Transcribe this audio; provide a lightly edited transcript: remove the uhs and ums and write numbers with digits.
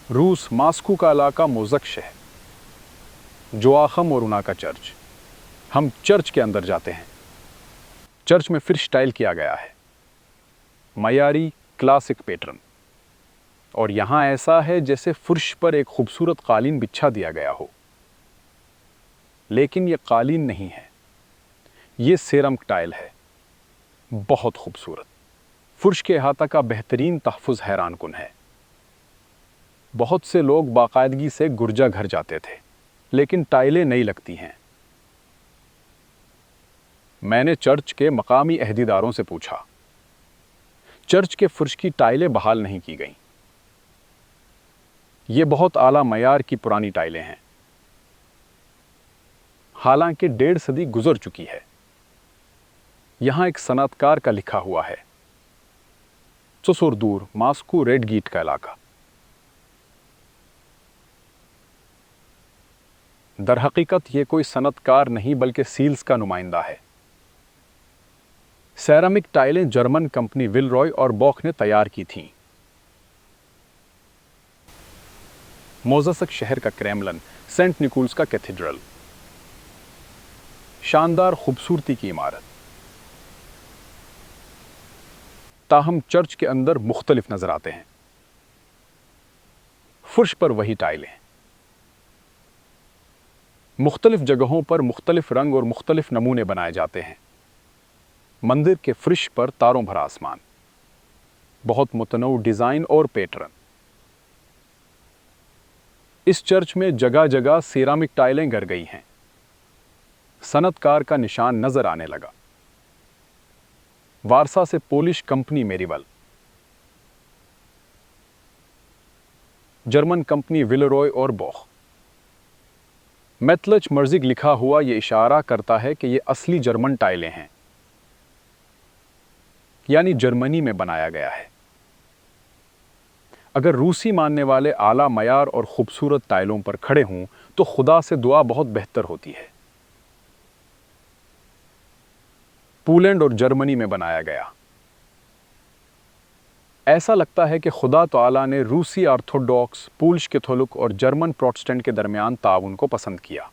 रूस मास्को का इलाका मोज़क शहर, जोआखम और उना का चर्च। हम चर्च के अंदर जाते हैं। चर्च में फिर स्टाइल किया गया है, मयारी क्लासिक पैटर्न। और यहाँ ऐसा है जैसे फर्श पर एक खूबसूरत कालीन बिछा दिया गया हो। लेकिन ये कालीन नहीं है, ये सेरामिक टाइल है, बहुत खूबसूरत। फर्श के अहाता का बेहतरीन तहफ़्फ़ुज़ हैरान कुन है। बहुत से लोग बाकायदगी से गिरजा घर जाते थे, लेकिन टाइलें नहीं लगती हैं। मैंने चर्च के मकामी अहदेदारों से पूछा, चर्च के फर्श की टाइलें बहाल नहीं की गईं। ये बहुत आला मयार की पुरानी टाइलें हैं, हालांकि 1.5 सदी गुजर चुकी है। यहां एक सनतकार का लिखा हुआ है, चुसुरदूर मास्को रेड गीट का इलाका। दरहकीकत ये कोई सनतकार नहीं बल्कि सील्स का नुमाइंदा है। सेरामिक टाइलें जर्मन कंपनी विलरॉय और बॉख ने तैयार की थीं। मोज़क शहर का क्रेमलन, सेंट निकोल्स का कैथेड्रल, शानदार खूबसूरती की इमारत। ताहम चर्च के अंदर मुख्तलिफ नजर आते हैं। फर्श पर वही टाइलें, मुख्तलिफ जगहों पर मुख्तलिफ रंग और मुख्तलिफ नमूने बनाए जाते हैं। मंदिर के फर्श पर तारों भरा आसमान, बहुत मुतनऊ डिज़ाइन और पैटर्न। इस चर्च में जगह जगह सेरामिक टाइलें गर गई हैं। सनतकार का निशान नजर आने लगा। वारसा से पोलिश कंपनी मेरीवल, जर्मन कंपनी विलरॉय और बॉख। मेटलच मर्जिग लिखा हुआ यह इशारा करता है कि ये असली जर्मन टाइलें हैं, यानी जर्मनी में बनाया गया है। अगर रूसी मानने वाले आला मयार और खूबसूरत टाइलों पर खड़े हों तो खुदा से दुआ बहुत बेहतर होती है। पोलैंड और जर्मनी में बनाया गया। ऐसा लगता है कि खुदा तआला ने रूसी ऑर्थोडॉक्स, पोलिश कैथोलिक और जर्मन प्रोटेस्टेंट के दरमियान ताउन को पसंद किया।